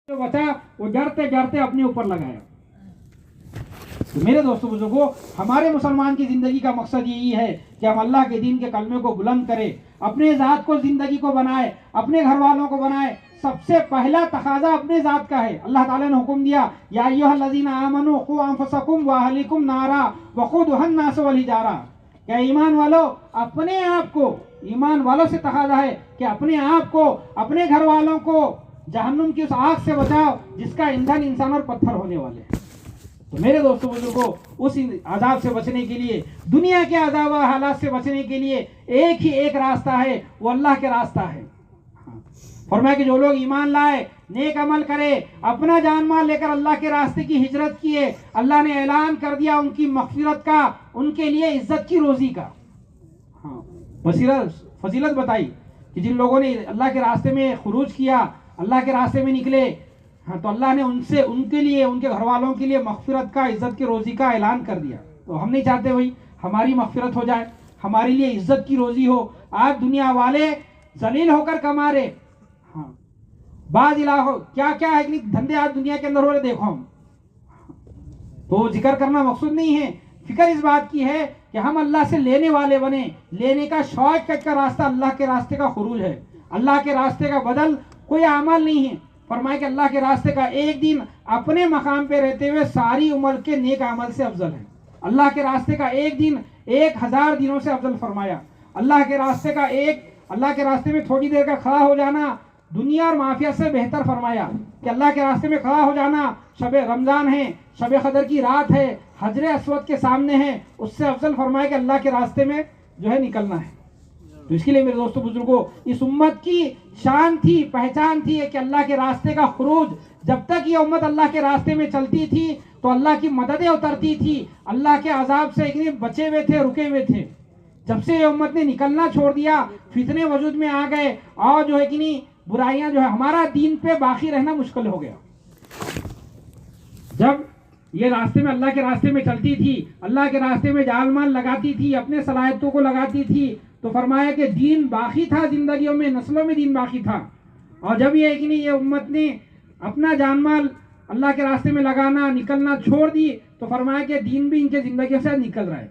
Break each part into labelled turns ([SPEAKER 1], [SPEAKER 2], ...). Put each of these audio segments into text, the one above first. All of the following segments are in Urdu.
[SPEAKER 1] جو بچا وہ جڑتے جڑتے اپنے اوپر لگایا. تو میرے دوستوں بزرگوں، ہمارے مسلمان کی زندگی کا مقصد یہی ہے کہ ہم اللہ کے دین کے کلمے کو بلند کریں، اپنے ذات کو زندگی کو بنائے، اپنے گھر والوں کو بنائے. سب سے پہلا تقاضا اپنے ذات کا ہے. اللہ تعالیٰ نے حکم دیا، یا ایھا الذین آمنوا قوا انفسکم واہلیکم نارا وقودھا الناس والحجارہ. کہ ایمان والو، اپنے آپ کو، ایمان والوں سے تقاضا ہے کہ اپنے آپ کو، اپنے گھر والوں کو جہنم کی اس آگ سے بچاؤ جس کا ایندھن انسان اور پتھر ہونے والے ہیں. تو میرے دوستوں بزرگوں، اس عذاب سے بچنے کے لیے، دنیا کے عذاب و حالات سے بچنے کے لیے ایک ہی ایک راستہ ہے، وہ اللہ کے راستہ ہے. فرمایا کہ جو لوگ ایمان لائے، نیک عمل کرے، اپنا جان مال لے کر اللہ کے راستے کی ہجرت کیے، اللہ نے اعلان کر دیا ان کی مغفرت کا، ان کے لیے عزت کی روزی کا. فضیلت بتائی کہ جن لوگوں نے اللہ کے راستے میں خروج کیا، اللہ کے راستے میں نکلے، تو اللہ نے ان کے لیے، ان کے گھر والوں کے لیے مغفرت کا، عزت کی روزی کا اعلان کر دیا. تو ہم نہیں چاہتے بھائی ہماری مغفرت ہو جائے، ہمارے لیے عزت کی روزی ہو. آج دنیا والے ذلیل ہو کر کما رہے. بعض علاقوں کیا کیا ہے کہ دھندے آج دنیا کے اندر ہو رہے، دیکھو ہم تو ذکر کرنا مقصود نہیں ہے. فکر اس بات کی ہے کہ ہم اللہ سے لینے والے بنے. لینے کا شارٹ کٹ کا راستہ اللہ کے راستے کا خروج ہے. اللہ کے راستے کا بدل کوئی عمل نہیں ہے. فرمائے کہ اللہ کے راستے کا ایک دن اپنے مقام پہ رہتے ہوئے ساری عمر کے نیک عمل سے افضل ہے. اللہ کے راستے کا ایک دن 1000 دنوں سے افضل فرمایا. اللہ کے راستے میں تھوڑی دیر کا کھڑا ہو جانا دنیا اور معافیت سے بہتر فرمایا. کہ اللہ کے راستے میں کھڑا ہو جانا، شب رمضان ہے، شب قدر کی رات ہے، حجر اسود کے سامنے ہے، اس سے افضل فرمایا کہ اللہ کے راستے میں جو ہے نکلنا ہے. تو اس کے لیے میرے دوستوں بزرگوں، اس امت کی شان تھی، پہچان تھی کہ اللہ کے راستے کا خروج. جب تک یہ امت اللہ کے راستے میں چلتی تھی تو اللہ کی مددیں اترتی تھی، اللہ کے عذاب سے اتنے بچے ہوئے تھے، رکے ہوئے تھے. جب سے یہ امت نے نکلنا چھوڑ دیا، فتنے وجود میں آ گئے، اور جو ہے کہ نہیں برائیاں جو ہے، ہمارا دین پہ باقی رہنا مشکل ہو گیا. جب یہ راستے میں، اللہ کے راستے میں چلتی تھی، اللہ کے راستے میں جان مال لگاتی تھی، اپنے صلاحیتوں کو لگاتی تھی، تو فرمایا کہ دین باقی تھا، زندگیوں میں، نسلوں میں دین باقی تھا. اور جب یہ کہ نہیں یہ امت نے اپنا جان مال اللہ کے راستے میں لگانا، نکلنا چھوڑ دی، تو فرمایا کہ دین بھی ان کے زندگیوں سے نکل رہا ہے.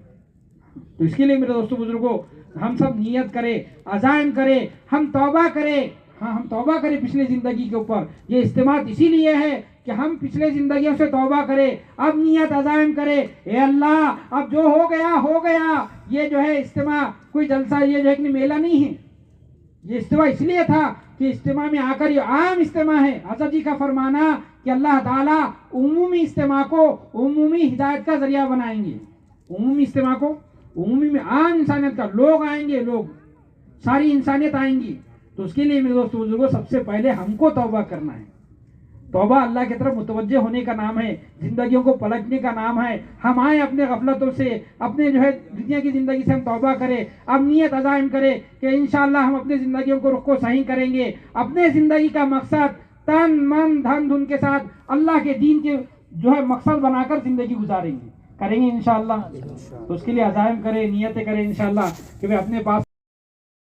[SPEAKER 1] تو اس کے لیے میرے دوستوں بزرگوں، ہم سب نیت کریں، عزائم کریں، ہم توبہ کریں. ہم توبہ کریں پچھلے زندگی کے اوپر. یہ اجتماع اسی لیے ہے کہ ہم پچھلے زندگیوں سے توبہ کریں. اب نیت عزائم کریں، اے اللہ اب جو ہو گیا ہو گیا. یہ جو ہے اجتماع کوئی جلسہ، یہ جو ہے کہ میلہ نہیں ہے. یہ اجتماع اس لیے تھا کہ اجتماع میں آ کر یہ عام اجتماع ہے. حضرت جی کا فرمانا کہ اللہ تعالیٰ عمومی اجتماع کو عمومی ہدایت کا ذریعہ بنائیں گے. عمومی اجتماع کو عمومی میں عام انسانیت کا، لوگ آئیں گے، لوگ ساری انسانیت آئیں گی. تو اس کے لیے میرے دوستوں بزرگوں، سب سے پہلے ہم کو توبہ کرنا ہے. توبہ اللہ کی طرف متوجہ ہونے کا نام ہے، زندگیوں کو پلٹنے کا نام ہے. ہم آئیں اپنے غفلتوں سے، اپنے جو ہے دنیا کی زندگی سے ہم توبہ کریں. اب نیت عزائم کریں کہ انشاءاللہ ہم اپنے زندگیوں کو رخ کو صحیح کریں گے. اپنے زندگی کا مقصد تن من دھن دھن کے ساتھ اللہ کے دین کے جو ہے مقصد بنا کر زندگی گزاریں گے، کریں گے انشاءاللہ. تو اس کے لیے عزائم کریں، نیتیں کریں انشاءاللہ کہ اپنے پاس